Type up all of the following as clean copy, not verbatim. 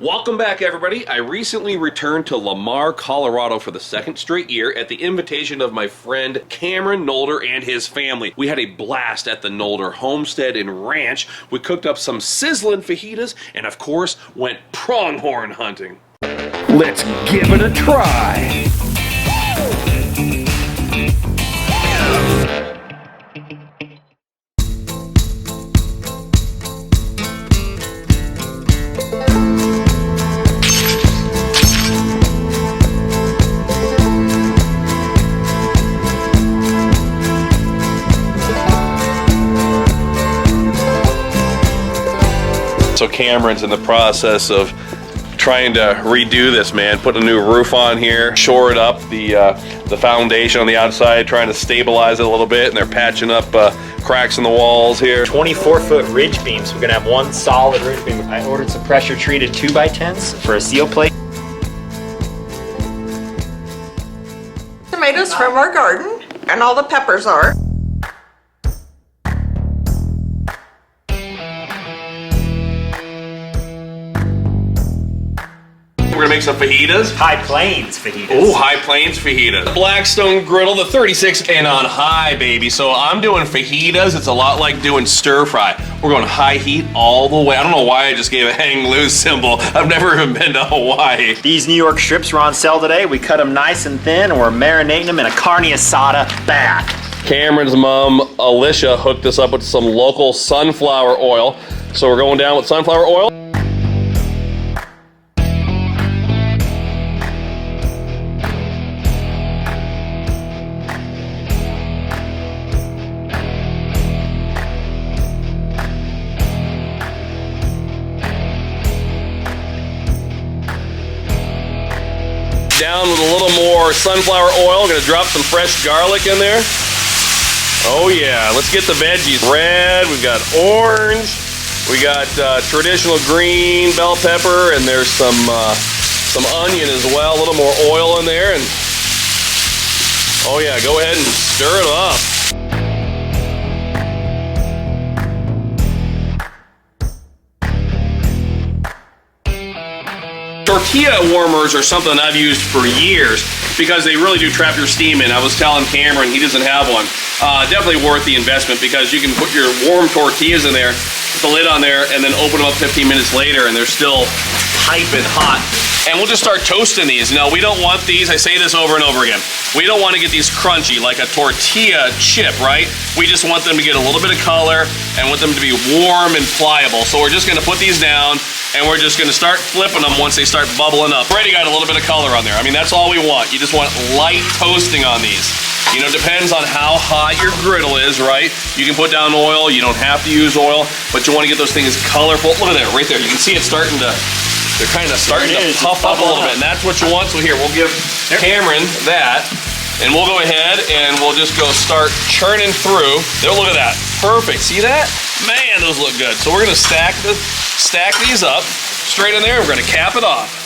Welcome back, everybody. I recently returned to Lamar, Colorado for the second straight year at the invitation of my friend Cameron Nolder and his family. We had a blast at the Nolder homestead and ranch. We cooked up some sizzling fajitas and, of course, went pronghorn hunting. Let's give it a try. So Cameron's in the process of trying to redo this, man. Put a new roof on here, shore it up, the foundation on the outside, trying to stabilize it a little bit, and they're patching up cracks in the walls here. 24-foot ridge beams. We're gonna have one solid ridge beam. I ordered some pressure-treated 2x10s for a seal plate. Tomatoes from our garden, and all the peppers are. We're gonna make some fajitas. High Plains fajitas. Oh, High Plains fajitas. Blackstone Griddle, the 36 and on high, baby. So I'm doing fajitas. It's a lot like doing stir fry. We're going high heat all the way. I don't know why I just gave a hang loose symbol. I've never even been to Hawaii. These New York strips were on sale today. We cut them nice and thin, and we're marinating them in a carne asada bath. Cameron's mom, Alicia, hooked us up with some local sunflower oil. So we're going down with sunflower oil. Down with a little more sunflower oil. Gonna drop some fresh garlic in there. Oh yeah, let's get the veggies. Red, we've got orange, we got traditional green bell pepper, and there's some onion as well. A little more oil in there, and oh yeah, go ahead and stir it up. Tortilla warmers are something I've used for years because they really do trap your steam in. I was telling Cameron, he doesn't have one. Definitely worth the investment because you can put your warm tortillas in there, put the lid on there, and then open them up 15 minutes later and they're still piping hot. And we'll just start toasting these. No, we don't want these, I say this over and over again, we don't want to get these crunchy like a tortilla chip, right? We just want them to get a little bit of color and want them to be warm and pliable. So we're just gonna put these down and we're just gonna start flipping them once they start bubbling up. Already got a little bit of color on there. I mean, that's all we want. You just want light toasting on these. You know, it depends on how hot your griddle is, right? You can put down oil, you don't have to use oil, but you wanna get those things colorful. Look at that, right there. You can see it starting to, they're kind of starting to puff up a little bit, and that's what you want. So here, we'll give Cameron that, and we'll go ahead and we'll just go start churning through. There, look at that, perfect. See that? Man, those look good. So we're gonna stack these up straight in there. We're gonna cap it off.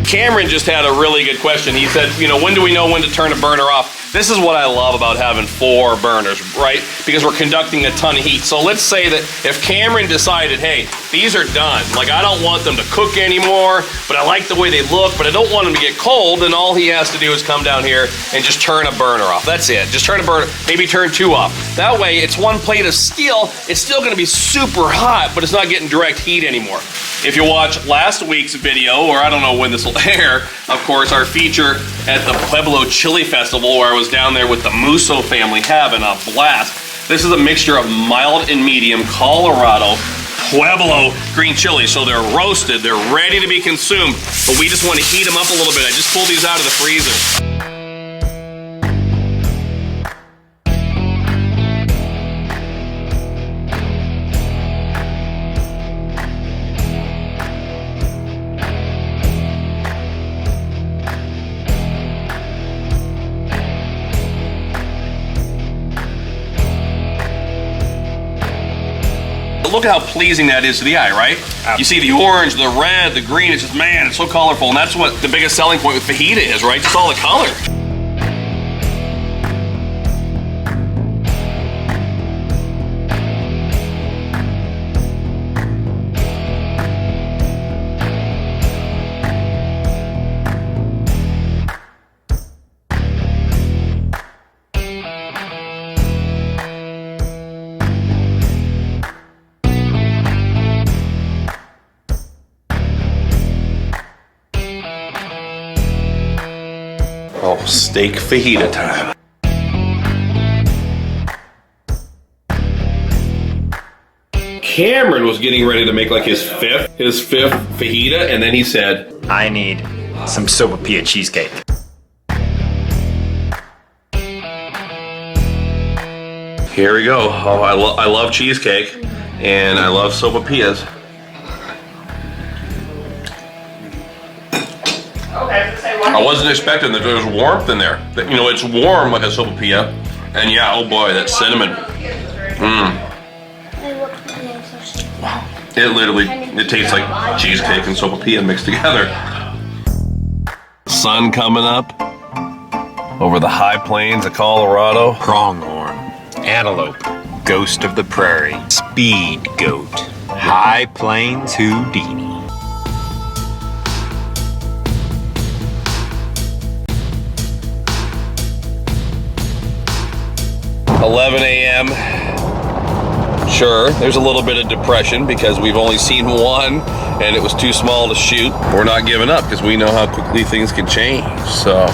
Cameron just had a really good question. He said, you know, when do we know when to turn a burner off? This is what I love about having 4 burners, right? Because we're conducting a ton of heat. So let's say that if Cameron decided, hey, these are done, like I don't want them to cook anymore, but I like the way they look, but I don't want them to get cold, then all he has to do is come down here and just turn a burner off. That's it. Just turn a burner, maybe turn 2 off. That way, it's one plate of steel. It's still gonna be super hot, but it's not getting direct heat anymore. If you watch last week's video, or I don't know when this will air, of course, our feature at the Pueblo Chili Festival, where I was down there with the Musso family having a blast. This is a mixture of mild and medium Colorado Pueblo green chili. So they're roasted, they're ready to be consumed, but we just want to heat them up a little bit. I just pulled these out of the freezer. Look at how pleasing that is to the eye, right? You see the orange, the red, the green, it's just, man, it's so colorful. And that's what the biggest selling point with fajita is, right? Just all the color. Oh, steak fajita time. Cameron was getting ready to make like his fifth fajita, and then he said, I need some sopapilla cheesecake. here we go. Oh, I love cheesecake, and I love sopapillas. I wasn't expecting that there was warmth in there. That, you know, it's warm like a sopapilla, and yeah, oh boy, that cinnamon. Wow. It tastes like cheesecake and sopapilla mixed together. Sun coming up over the high plains of Colorado. Pronghorn, antelope, ghost of the prairie, speed goat, high plains Houdini. 11 a.m. Sure, there's a little bit of depression because we've only seen one and it was too small to shoot. We're not giving up because we know how quickly things can change, so.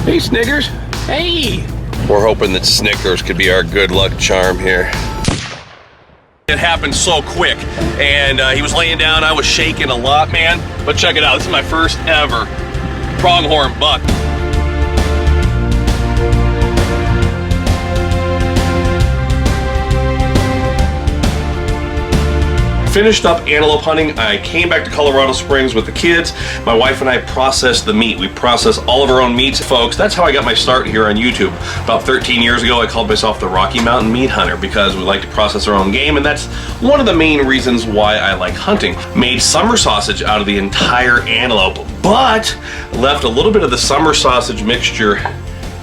Hey, Snickers. Hey. We're hoping that Snickers could be our good luck charm here. It happened so quick, and he was laying down. I was shaking a lot, man. But check it out. This is my first ever pronghorn buck. Finished up antelope hunting. I came back to Colorado Springs with the kids. My wife and I processed the meat. We process all of our own meats, folks. That's how I got my start here on YouTube. About 13 years ago, I called myself the Rocky Mountain Meat Hunter because we like to process our own game, and that's one of the main reasons why I like hunting. Made summer sausage out of the entire antelope, but left a little bit of the summer sausage mixture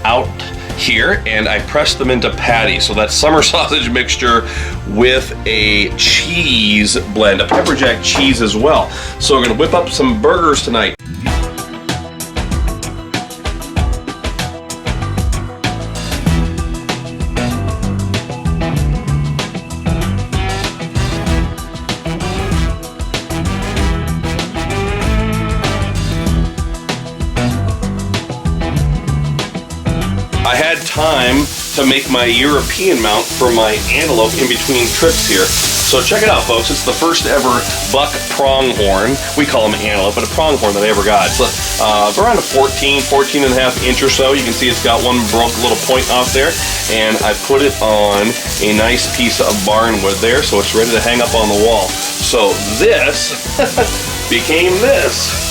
out here, and I pressed them into patties. So that's summer sausage mixture with a cheese blend, a pepper jack cheese as well. So we're gonna whip up some burgers tonight. I had time to make my European mount for my antelope in between trips here. So check it out, folks. It's the first ever buck pronghorn. We call them antelope, but a pronghorn that I ever got. It's around a 14 and a half inch or so. You can see it's got one broke little point off there. And I put it on a nice piece of barnwood there, so it's ready to hang up on the wall. So this became this.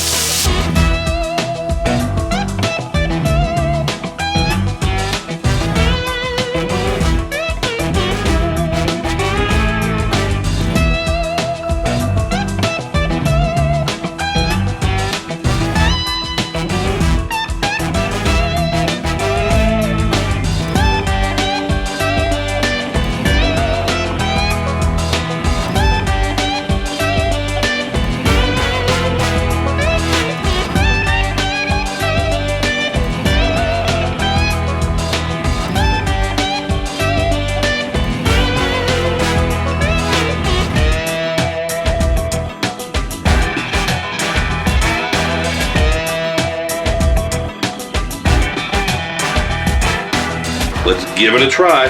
Let's give it a try.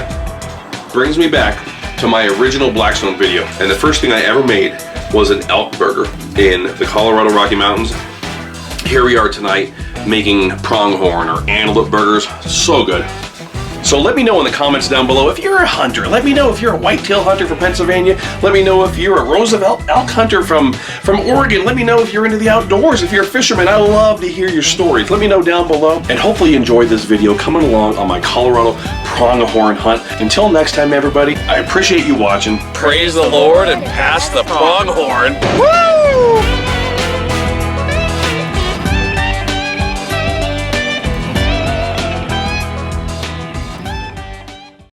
Brings me back to my original Blackstone video. And the first thing I ever made was an elk burger in the Colorado Rocky Mountains. here we are tonight making pronghorn or antelope burgers. So good. So let me know in the comments down below if you're a hunter. Let me know if you're a whitetail hunter from Pennsylvania. Let me know if you're a Roosevelt elk hunter from Oregon. Let me know if you're into the outdoors. If you're a fisherman, I love to hear your stories. Let me know down below. And hopefully you enjoyed this video coming along on my Colorado pronghorn hunt. Until next time, everybody, I appreciate you watching. Praise the Lord and pass the pronghorn. Woo!